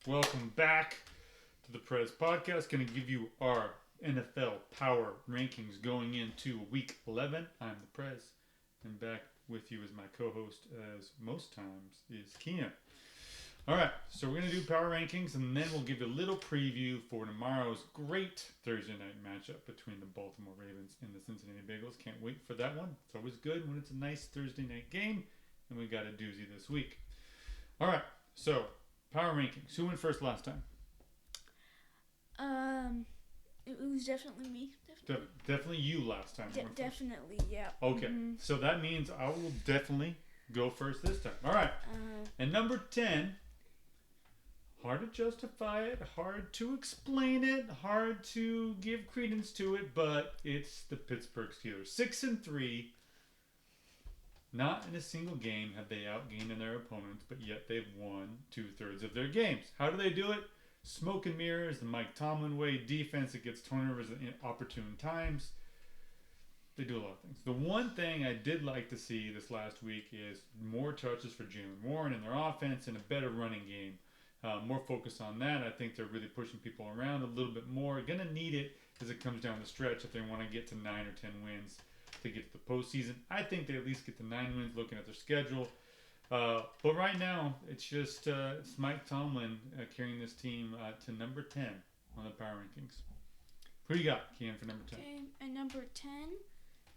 Welcome back to the Prez Podcast. Going to give you our NFL power rankings going into week 11. I'm the Prez, and back with you as my co host, as most times, is Kian. All right, so we're going to do power rankings, and then we'll give you a little preview for tomorrow's great Thursday night matchup between the Baltimore Ravens and the Cincinnati Bengals. Can't wait for that one. It's always good when it's a nice Thursday night game, and we got a doozy this week. All right, so power rankings. Who went first last time? It was definitely me. Definitely you last time. Definitely, yeah. Okay, so that means I will definitely go first this time. All right. And number 10, hard to justify it, hard to explain it, hard to give credence to it, but it's the Pittsburgh Steelers. 6-3. Not in a single game have they outgained their opponents, but yet they've won 2/3 of their games. How do they do it? Smoke and mirrors, the Mike Tomlin way, defense that gets turnovers in opportune times. They do a lot of things. The one thing I did like to see this last week is more touches for Jaylen Warren in their offense and a better running game. More focus on that. I think they're really pushing people around a little bit more. Going to need it as it comes down the stretch if they want to get to 9 or 10 wins to get to the postseason. I think they at least get to 9 wins looking at their schedule. But right now, it's just it's Mike Tomlin carrying this team to number 10 on the power rankings. Who do you got, Kian, for number 10? Okay, at number 10,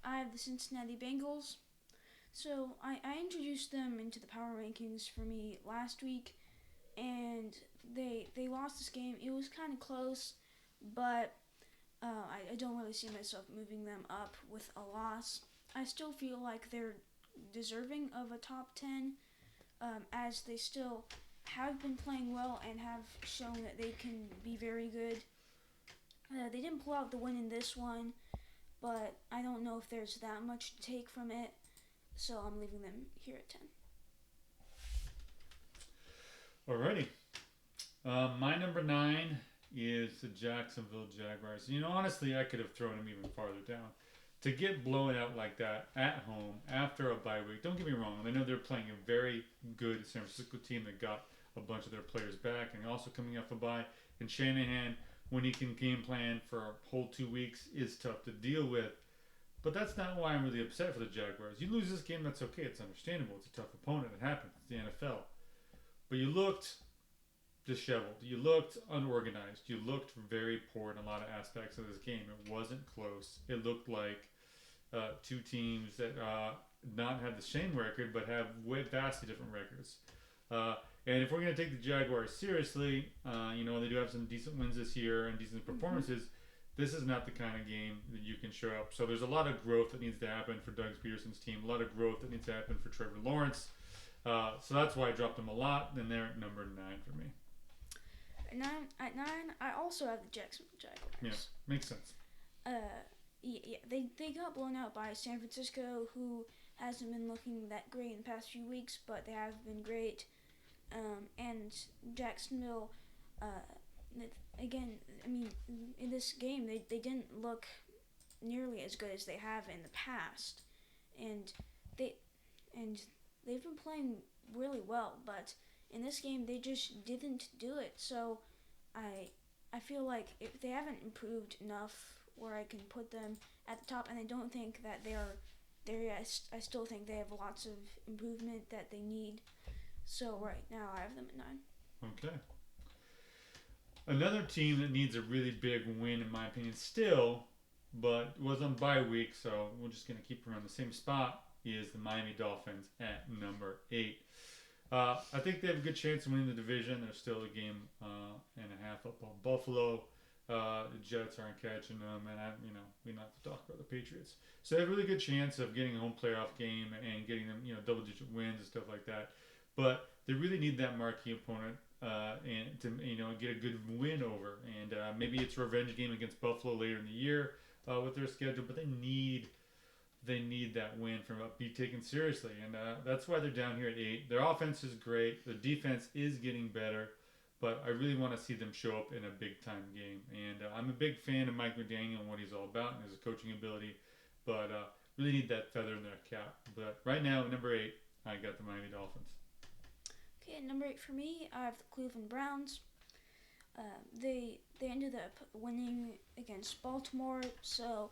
I have the Cincinnati Bengals. So I introduced them into the power rankings for me last week, and they lost this game. It was kind of close, but I don't really see myself moving them up with a loss. I still feel like they're deserving of a top 10, as they still have been playing well and have shown that they can be very good. They didn't pull out the win in this one, but I don't know if there's that much to take from it, so I'm leaving them here at 10. Alrighty. My number 9 is the Jacksonville Jaguars. You know, honestly, I could have thrown them even farther down. To get blown out like that at home after a bye week, don't get me wrong, I know they're playing a very good San Francisco team that got a bunch of their players back and also coming off a bye. And Shanahan, when he can game plan for a whole 2 weeks, is tough to deal with. But that's not why I'm really upset for the Jaguars. You lose this game, that's okay. It's understandable. It's a tough opponent. It happens. It's the NFL. But you looked disheveled. You looked unorganized. You looked very poor in a lot of aspects of this game. It wasn't close. It looked like two teams that not have the same record but have vastly different records. And if we're going to take the Jaguars seriously, they do have some decent wins this year and decent performances. This is not the kind of game that you can show up. So there's a lot of growth that needs to happen for Doug Peterson's team. A lot of growth that needs to happen for Trevor Lawrence. So that's why I dropped them a lot. And they're at number 9 for me. At 9, I also have the Jacksonville Jaguars. Yeah, makes sense. They got blown out by San Francisco, who hasn't been looking that great in the past few weeks, but they have been great. And Jacksonville, again, I mean, in this game, they didn't look nearly as good as they have in the past, and they've been playing really well, but in this game they just didn't do it. So I feel like if they haven't improved enough where I can put them at the top, and I don't think that they are there yet. I still think they have lots of improvement that they need. So right now I have them at 9. Okay. Another team that needs a really big win, in my opinion, still, but was on bye week, so we're just going to keep them around the same spot, is the Miami Dolphins at number 8. I think they have a good chance of winning the division. They're still a game and a half up on Buffalo. The Jets aren't catching them, and we don't have to talk about the Patriots. So they have a really good chance of getting a home playoff game and getting them, double-digit wins and stuff like that. But they really need that marquee opponent and to get a good win over. And maybe it's a revenge game against Buffalo later in the year with their schedule. But they need that win from be taken seriously, and that's why they're down here at 8. Their offense is great. Their defense is getting better. But I really want to see them show up in a big-time game. And I'm a big fan of Mike McDaniel and what he's all about and his coaching ability. But really need that feather in their cap. But right now, at number 8, I got the Miami Dolphins. Okay, at number 8 for me, I have the Cleveland Browns. They ended up winning against Baltimore, so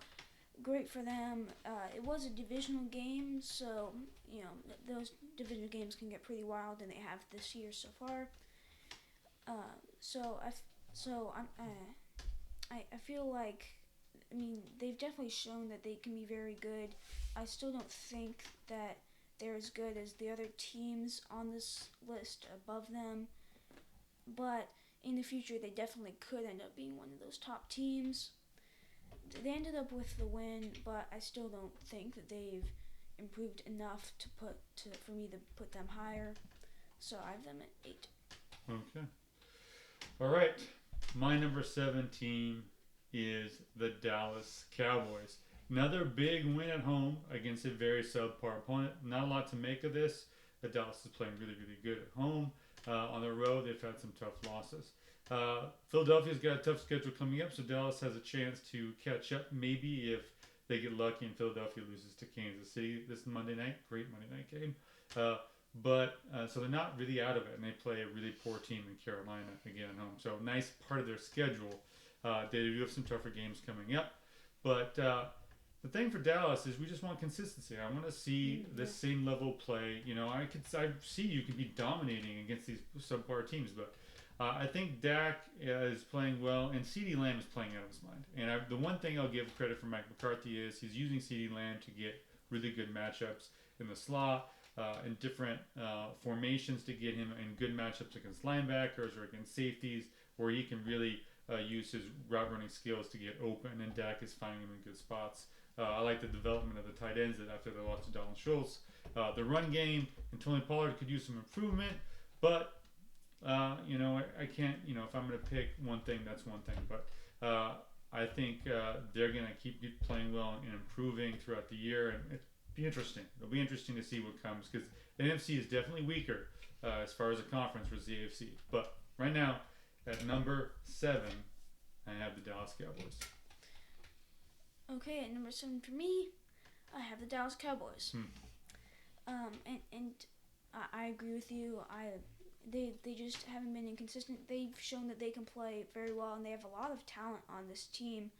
great for them. It was a divisional game, so those divisional games can get pretty wild, and they have this year so far. Uh, so I so I feel like they've definitely shown that they can be very good. I still don't think that they're as good as the other teams on this list above them, but in the future they definitely could end up being one of those top teams. They ended up with the win, but I still don't think that they've improved enough for me to put them higher. So I have them at 8. Okay. All right. My number 7 team is the Dallas Cowboys. Another big win at home against a very subpar opponent. Not a lot to make of this. The Dallas is playing really, really good at home. On the road, they've had some tough losses. Philadelphia's got a tough schedule coming up, so Dallas has a chance to catch up. Maybe if they get lucky and Philadelphia loses to Kansas City this Monday night. Great Monday night game. So they're not really out of it, and they play a really poor team in Carolina again at home. So nice part of their schedule. They do have some tougher games coming up, but the thing for Dallas is we just want consistency. I want to see the same level play. I see you can be dominating against these subpar teams, but I think Dak is playing well, and CeeDee Lamb is playing out of his mind. And the one thing I'll give credit for Mike McCarthy is he's using CeeDee Lamb to get really good matchups in the slot, in different formations to get him in good matchups against linebackers or against safeties, where he can really use his route running skills to get open, and Dak is finding him in good spots. I like the development of the tight ends that after they lost to Dalton Schultz. The run game and Tony Pollard could use some improvement, but I can't. If I'm going to pick one thing, that's one thing. But I think they're going to keep playing well and improving throughout the year, and it'll be interesting. It'll be interesting to see what comes because the NFC is definitely weaker as far as a conference versus the AFC. But right now, at number 7, I have the Dallas Cowboys. Okay, at number 7 for me, I have the Dallas Cowboys. And I agree with you. They just haven't been inconsistent. They've shown that they can play very well, and they have a lot of talent on this team,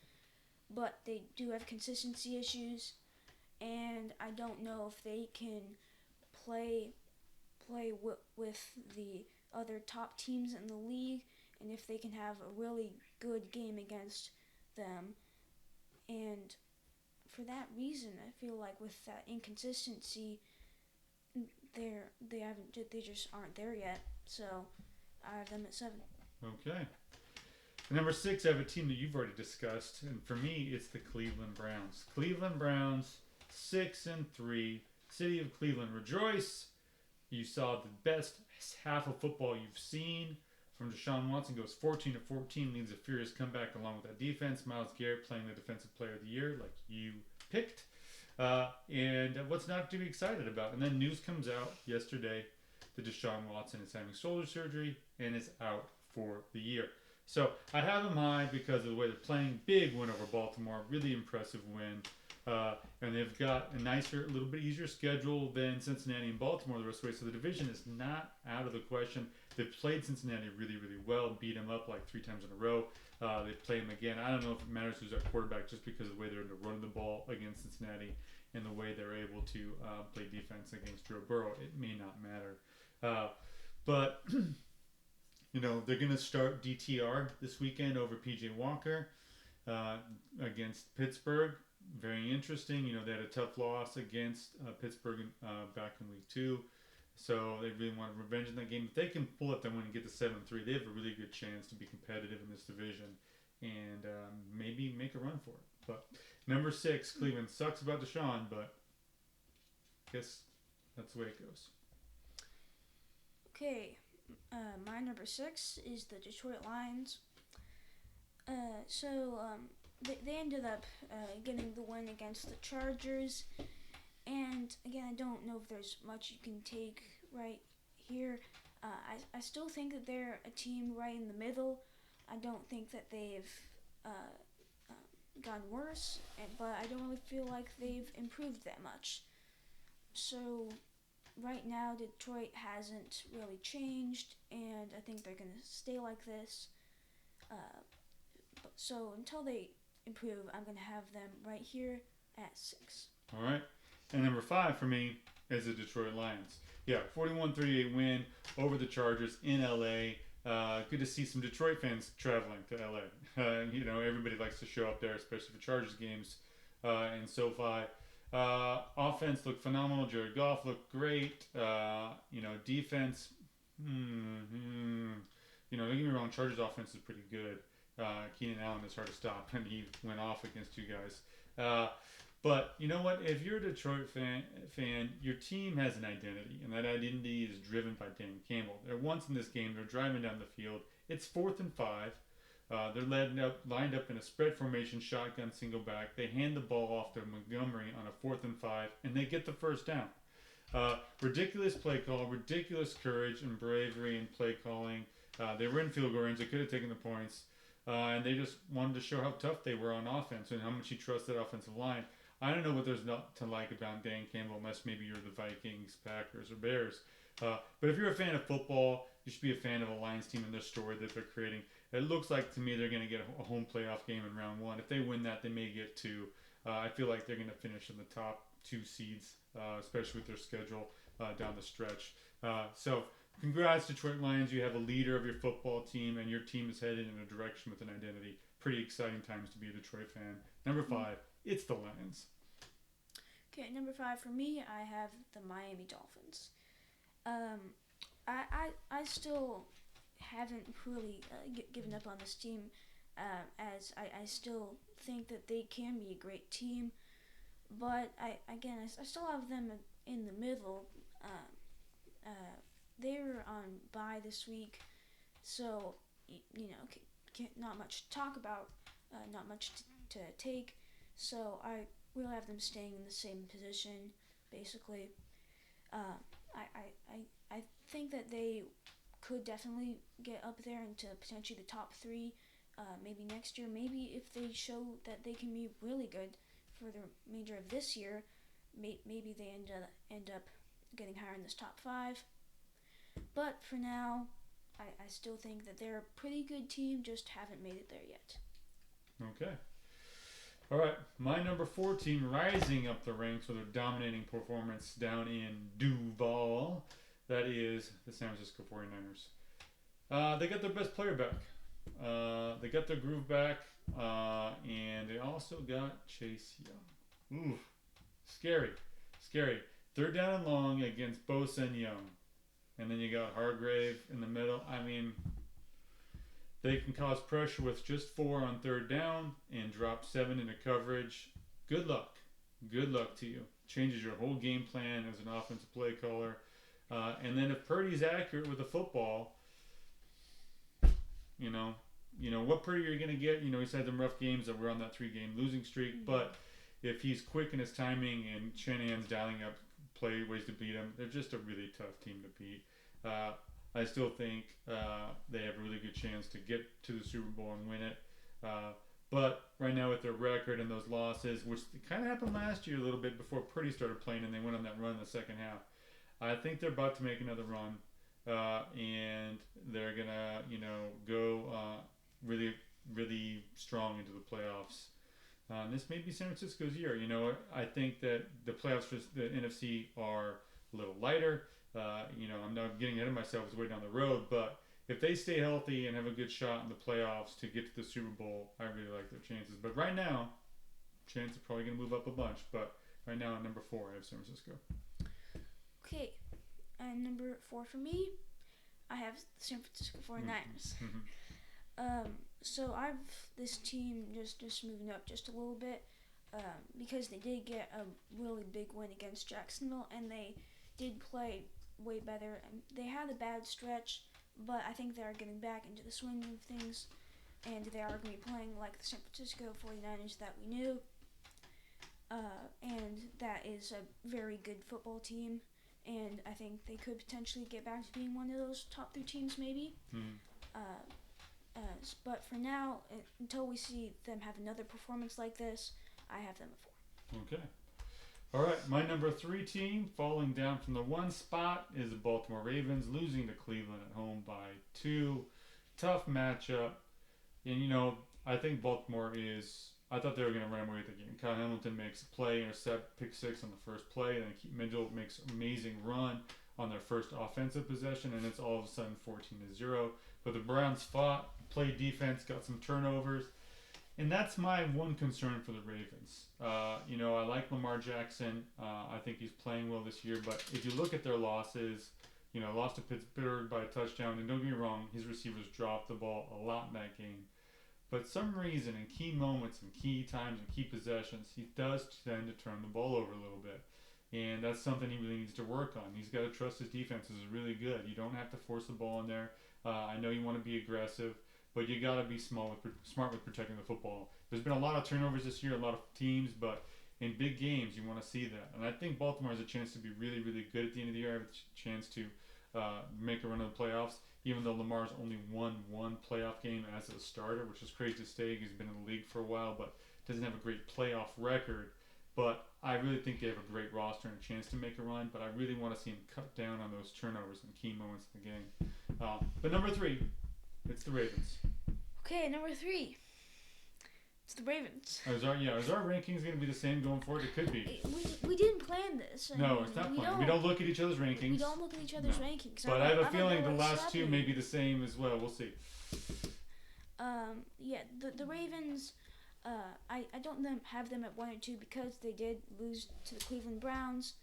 but they do have consistency issues, and I don't know if they can play with the other top teams in the league, and if they can have a really good game against them. And for that reason, I feel like with that inconsistency, they just aren't there yet. So I have them at 7. Okay. Number 6, I have a team that you've already discussed, and for me, it's the Cleveland Browns. Cleveland Browns, 6-3. City of Cleveland, rejoice! You saw the best half of football you've seen from Deshaun Watson. Goes 14-14, leads a furious comeback along with that defense. Myles Garrett playing the Defensive Player of the Year, like you picked. And what's not to be excited about? And then news comes out yesterday that Deshaun Watson is having shoulder surgery and is out for the year. So I have him high because of the way they're playing. Big win over Baltimore, really impressive win. And they've got a nicer, a little bit easier schedule than Cincinnati and Baltimore the rest of the way. So the division is not out of the question. They've played Cincinnati really, really well, beat them up like 3 times in a row. They play them again. I don't know if it matters who's their quarterback just because of the way they're running the ball against Cincinnati and the way they're able to play defense against Joe Burrow. It may not matter. But, they're going to start DTR this weekend over P.J. Walker against Pittsburgh. Very interesting. They had a tough loss against Pittsburgh back in week 2. So they really want revenge in that game. If they can pull up that win and get to 7-3, they have a really good chance to be competitive in this division and maybe make a run for it. But number 6, Cleveland sucks about Deshaun, but I guess that's the way it goes. Okay, my number 6 is the Detroit Lions. They ended up getting the win against the Chargers. And again, I don't know if there's much you can take right here. I still think that they're a team right in the middle. I don't think that they've gotten worse, but I don't really feel like they've improved that much. So right now, Detroit hasn't really changed, and I think they're going to stay like this. Uh, so until they improve, I'm going to have them right here at 6. All right. And number 5 for me is the Detroit Lions. Yeah, 41-38 win over the Chargers in LA. Good to see some Detroit fans traveling to LA. Everybody likes to show up there, especially for Chargers games in SoFi. Offense looked phenomenal. Jared Goff looked great. Defense. Don't get me wrong. Chargers offense is pretty good. Keenan Allen is hard to stop, and he went off against you guys. But you know what? If you're a Detroit fan, your team has an identity, and that identity is driven by Dan Campbell. They're once in this game. They're driving down the field. It's 4th and 5. They're lined up in a spread formation, shotgun, single back. They hand the ball off to Montgomery on a 4th and 5, and they get the first down. Ridiculous play call, ridiculous courage and bravery in play calling. They were in field goal range. They could have taken the points. And they just wanted to show how tough they were on offense and how much he trusts that offensive line. I don't know what there's not to like about Dan Campbell, unless maybe you're the Vikings, Packers, or Bears. But if you're a fan of football, you should be a fan of a Lions team and their story that they're creating. It looks like to me they're going to get a home playoff game in round 1. If they win that, they may get 2. I feel like they're going to finish in the top 2 seeds, especially with their schedule down the stretch. So congrats, Detroit Lions. You have a leader of your football team, and your team is headed in a direction with an identity. Pretty exciting times to be a Detroit fan. Number 5, it's the Lions. Okay, number 5 for me, I have the Miami Dolphins. I still haven't really given up on this team, as I still think that they can be a great team, but I still have them in the middle. They're on bye this week, so not much to talk about, not much to take. So I will have them staying in the same position, basically. I think that they could definitely get up there into potentially the top 3, maybe next year. Maybe if they show that they can be really good for the remainder of this year, maybe they end up getting higher in this top 5. But for now, I still think that they're a pretty good team, just haven't made it there yet. Okay. All right, my number 4 team rising up the ranks with a dominating performance down in Duval. That is the San Francisco 49ers. They got their best player back. They got their groove back, and they also got Chase Young. Ooh, scary. 3rd down and long against Bosa and Young. And then you got Hargrave in the middle. I mean, they can cause pressure with just 4 on 3rd down and drop 7 into coverage. Good luck to you. Changes your whole game plan as an offensive play caller. And then if Purdy's accurate with the football, what Purdy are you going to get? He's had them rough games that we're on that 3-game losing streak. But if he's quick in his timing and Shanahan's dialing up ways to beat him, they're just a really tough team to beat. I still think they have a really good chance to get to the Super Bowl and win it. But right now with their record and those losses, which kind of happened last year a little bit before Purdy started playing and they went on that run in the second half, I think they're about to make another run. And they're going to, go really, really strong into the playoffs. This may be San Francisco's year. I think that the playoffs for the NFC are a little lighter. I'm not getting ahead of myself. It's way down the road. But if they stay healthy and have a good shot in the playoffs to get to the Super Bowl, I really like their chances. But right now, chances are probably going to move up a bunch. But right now, at number 4, I have San Francisco. Okay. And number 4 for me, I have the San Francisco 49ers. So I've this team just moving up just a little bit because they did get a really big win against Jacksonville, and they did play way better. And they had a bad stretch, but I think they are getting back into the swing of things, and they are going to be playing like the San Francisco 49ers that we knew. And that is a very good football team, and I think they could potentially get back to being one of those top 3 teams maybe. But for now, until we see them have another performance like this, I have them at 4. Okay. All right, my number 3 team falling down from the 1 spot is the Baltimore Ravens, losing to Cleveland at home by 2. Tough matchup. And I think Baltimore is. I thought they were going to run away with the game. Kyle Hamilton makes a play, intercept, pick six on the first play, and then Keith Mitchell makes an amazing run on their first offensive possession, and it's all of a sudden 14-0. But the Browns fought, played defense, got some turnovers, and that's my one concern for the Ravens. I like Lamar Jackson. I think he's playing well this year, but if you look at their losses, lost to Pittsburgh by a touchdown, and don't get me wrong, his receivers dropped the ball a lot in that game. But some reason in key moments and key times and key possessions, he does tend to turn the ball over a little bit. And that's something he really needs to work on. He's got to trust his defenses is really good. You don't have to force the ball in there. I know you want to be aggressive, but you got to be smart with protecting the football. There's been a lot of turnovers this year, a lot of teams, but in big games, you want to see that. And I think Baltimore has a chance to be really, really good at the end of the year. I have a chance to make a run of the playoffs, even though Lamar's only won one playoff game as a starter, which is crazy to say. He's been in the league for a while, but doesn't have a great playoff record. But I really think they have a great roster and a chance to make a run, but I really want to see him cut down on those turnovers in key moments of the game. But number 3, it's the Ravens. Okay, number 3. It's the Ravens. Is our rankings going to be the same going forward? It could be. We didn't plan this. No, it's not planned. We don't look at each other's rankings. We don't look at each other's rankings. But I have a feeling the last two may be the same as well. We'll see. The Ravens, I don't have them at 1 or 2 because they did lose to the Cleveland Browns.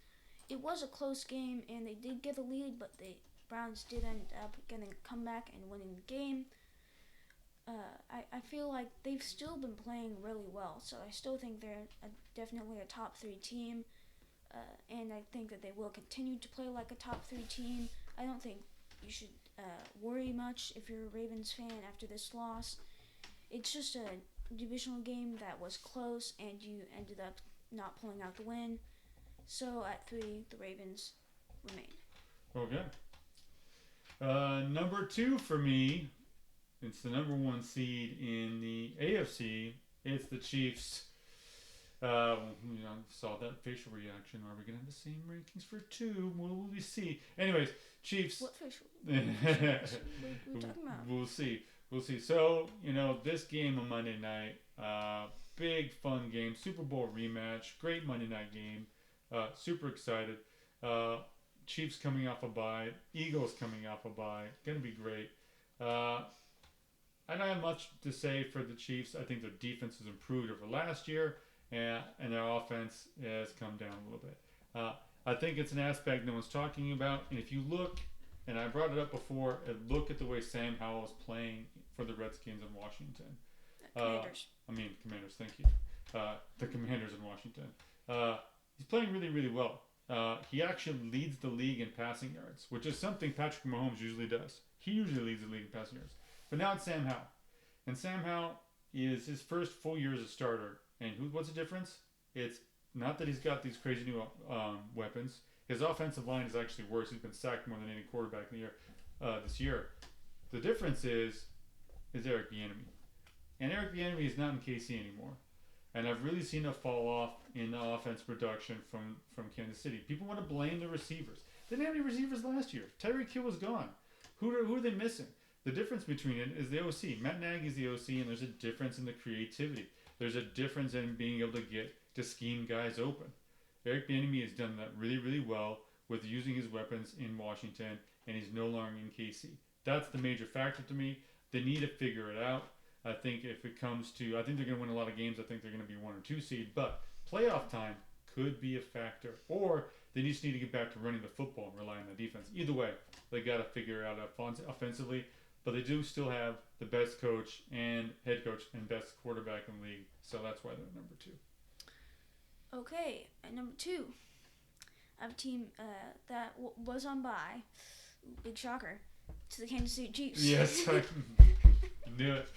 It was a close game, and they did get a lead, but the Browns did end up getting a comeback and winning the game. I feel like they've still been playing really well, so I still think they're definitely a top 3 team, and I think that they will continue to play like a top 3 team. I don't think you should worry much if you're a Ravens fan after this loss. It's just a divisional game that was close, and you ended up not pulling out the win. So at 3, the Ravens remain. Okay. Number 2 for me, it's the number 1 seed in the AFC. It's the Chiefs. Saw that facial reaction. Are we going to have the same rankings for 2? Will we see? Anyways, Chiefs. What facial? What are we talking about? We'll see. So, this game on Monday night, big fun game, Super Bowl rematch, great Monday night game, super excited. Chiefs coming off a bye, Eagles coming off a bye, gonna be great. I don't have much to say for the Chiefs. I think their defense has improved over last year, and their offense has come down a little bit. I think it's an aspect no one's talking about, and if you look, and I brought it up before, look at the way Sam Howell is playing for the Redskins in Washington. Commanders, thank you. The Commanders in Washington. He's playing really, really well. He actually leads the league in passing yards, which is something Patrick Mahomes usually does. He usually leads the league in passing yards. But now it's Sam Howell. And Sam Howell is his first full year as a starter. And what's the difference? It's not that he's got these crazy new weapons. His offensive line is actually worse. He's been sacked more than any quarterback in the year this year. The difference is Eric Bieniemy. And Eric Bieniemy is not in KC anymore. And I've really seen a fall off in the offense production from Kansas City. People want to blame the receivers. They didn't have any receivers last year. Tyreek Hill was gone. Who are they missing? The difference between it is the OC. Matt Nagy's the OC, and there's a difference in the creativity. There's a difference in being able to scheme guys open. Eric Bieniemy has done that really, really well with using his weapons in Washington, and he's no longer in KC. That's the major factor to me. They need to figure it out. I think if it comes to, I think they're going to win a lot of games. I think they're going to be 1 or 2 seed, but playoff time could be a factor. Or they just need to get back to running the football and rely on the defense. Either way, they got to figure it out offensively. But they do still have the best coach and head coach and best quarterback in the league, so that's why they're number 2. Okay, at number 2, I have a team that was on bye. Big shocker to the Kansas City Chiefs. Yes, I knew it.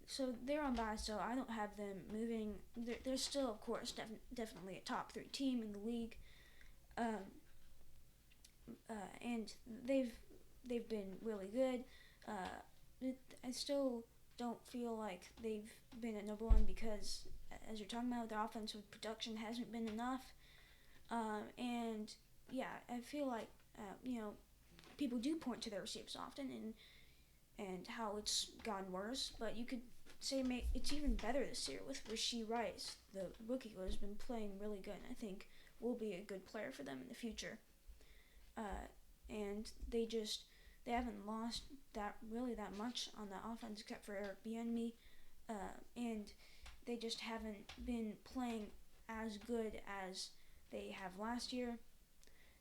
So they're on bye, so I don't have them moving. They're still, of course, definitely a top 3 team in the league. And they've been really good. I still don't feel like they've been at number 1 because, as you're talking about, their offensive production hasn't been enough. And yeah, I feel like people do point to their receivers often and how it's gotten worse, but you could say it's even better this year with Rashee Rice, the rookie who has been playing really good. I think will be a good player for them in the future. And they haven't lost that much on the offense except for Eric Bieniemy, and they just haven't been playing as good as they have last year.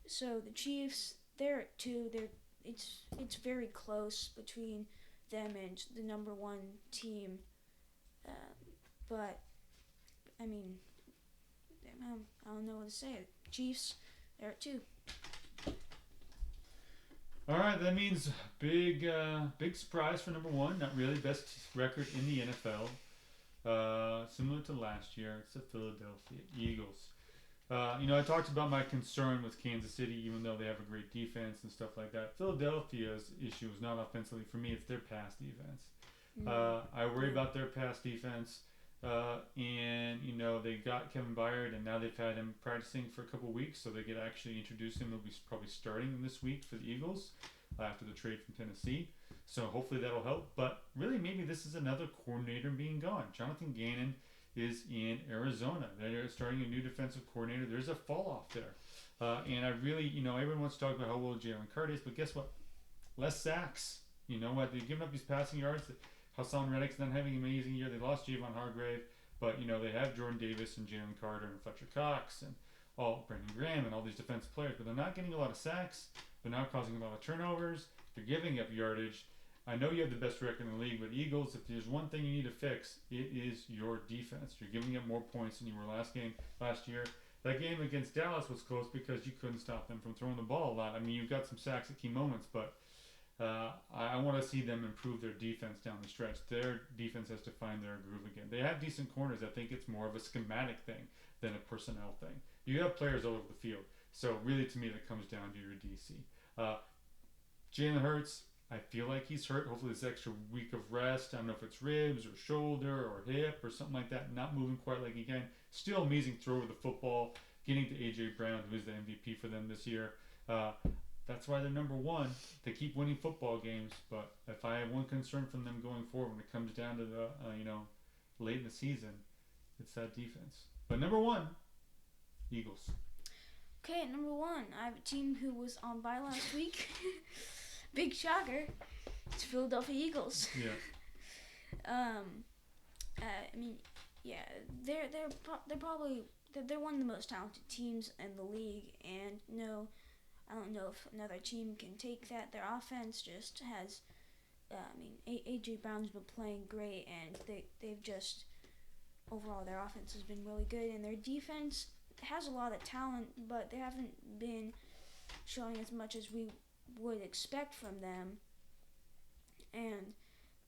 So the Chiefs, they're at 2. It's very close between them and the number 1 team. But I mean, I don't know what to say. Chiefs, they're at 2. All right, that means big surprise for number 1. Not really best record in the NFL. Similar to last year, it's the Philadelphia Eagles. I talked about my concern with Kansas City, even though they have a great defense and stuff like that. Philadelphia's issue is not offensively for me; it's their pass defense. I worry about their pass defense. And they got Kevin Byard, and now they've had him practicing for a couple of weeks, so they could actually introduce him. He'll be probably starting this week for the Eagles after the trade from Tennessee. So hopefully that'll help. But really, maybe this is another coordinator being gone. Jonathan Gannon is in Arizona. They're starting a new defensive coordinator. There's a fall off there. And I really, everyone wants to talk about how well Jalen Carter is, but guess what? Less sacks. You know what? They've given up these passing yards. Hassan Reddick's not having an amazing year. They lost Javon Hargrave, but they have Jordan Davis and Jalen Carter and Fletcher Cox and Brandon Graham and all these defensive players, but they're not getting a lot of sacks. They're not causing a lot of turnovers. They're giving up yardage. I know you have the best record in the league, but Eagles, if there's one thing you need to fix, it is your defense. You're giving up more points than you were last year. That game against Dallas was close because you couldn't stop them from throwing the ball a lot. I mean, you've got some sacks at key moments, but I want to see them improve their defense down the stretch. Their defense has to find their groove again. They have decent corners. I think it's more of a schematic thing than a personnel thing. You have players all over the field. So really, to me, that comes down to your DC. Jalen Hurts, I feel like he's hurt. Hopefully this extra week of rest. I don't know if it's ribs or shoulder or hip or something like that. Not moving quite like he can. Still amazing throw of the football. Getting to A.J. Brown, who is the MVP for them this year. That's why they're number 1. They keep winning football games. But if I have one concern from them going forward when it comes down to the, late in the season, it's that defense. But number 1, Eagles. Okay, at number 1, I have a team who was on bye last week. Big shocker. It's Philadelphia Eagles. Yeah. They're one of the most talented teams in the league, and I don't know if another team can take that. Their offense just has, A.J. Brown's been playing great, and they've just overall their offense has been really good, and their defense has a lot of talent, but they haven't been showing as much as we would expect from them, and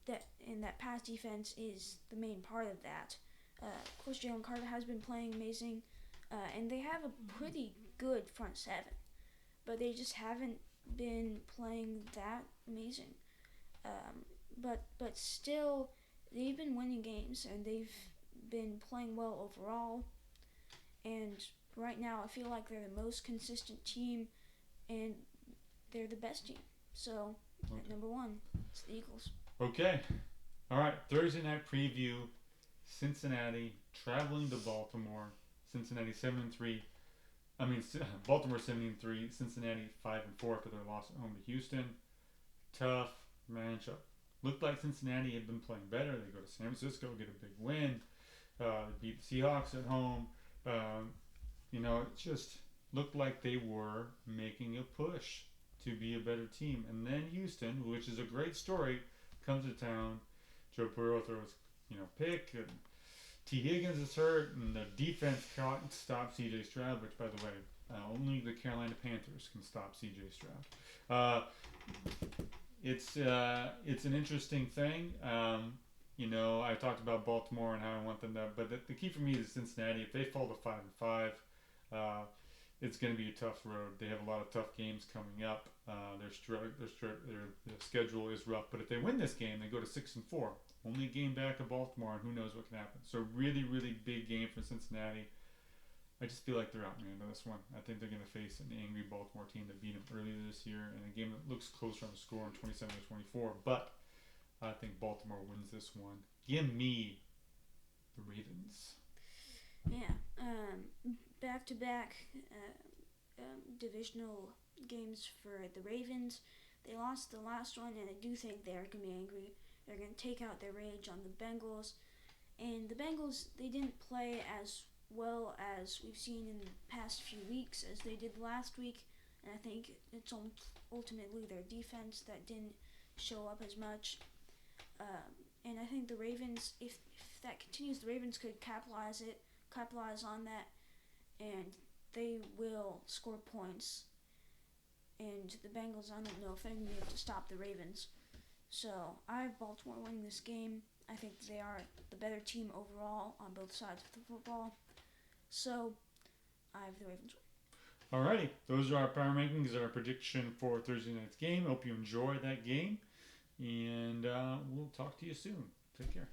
that pass defense is the main part of that. Of course, Jalen Carter has been playing amazing, and they have a pretty good front 7, but they just haven't been playing that amazing. But still, they've been winning games, and they've been playing well overall. And right now, I feel like they're the most consistent team, and they're the best team. So, at number 1, it's the Eagles. Okay. All right. Thursday night preview. Cincinnati traveling to Baltimore. Cincinnati 7-3. Baltimore 7-3. Cincinnati 5-4 after their loss at home to Houston. Tough matchup. Looked like Cincinnati had been playing better. They go to San Francisco, get a big win. They beat the Seahawks at home. It just looked like they were making a push to be a better team. And then Houston, which is a great story, comes to town. Joe Burrow throws, pick, and T. Higgins is hurt, and the defense can't stop C.J. Stroud, which, by the way, only the Carolina Panthers can stop C.J. Stroud. It's an interesting thing. I talked about Baltimore and how I want them to, but the key for me is Cincinnati. If they fall to 5-5, it's going to be a tough road. They have a lot of tough games coming up. Their schedule is rough, but if they win this game, they go to 6-4. Only a game back of Baltimore, and who knows what can happen. So really, really big game for Cincinnati. I just feel like they're outmanned on this one. I think they're going to face an angry Baltimore team that beat them earlier this year in a game that looks closer on the score in 27-24. But I think Baltimore wins this one. Give me the Ravens. Yeah. Back-to-back divisional games for the Ravens. They lost the last one, and I do think they're going to be angry. They're going to take out their rage on the Bengals. And the Bengals, they didn't play as well as we've seen in the past few weeks as they did last week. And I think it's ultimately their defense that didn't show up as much. And I think the Ravens, if that continues, the Ravens could capitalize on that, and they will score points. And the Bengals, I don't know if they're going to be able to stop the Ravens. So I have Baltimore winning this game. I think they are the better team overall on both sides of the football. So I have the Ravens win. Alrighty, those are our power rankings, our prediction for Thursday night's game. Hope you enjoy that game, and we'll talk to you soon. Take care.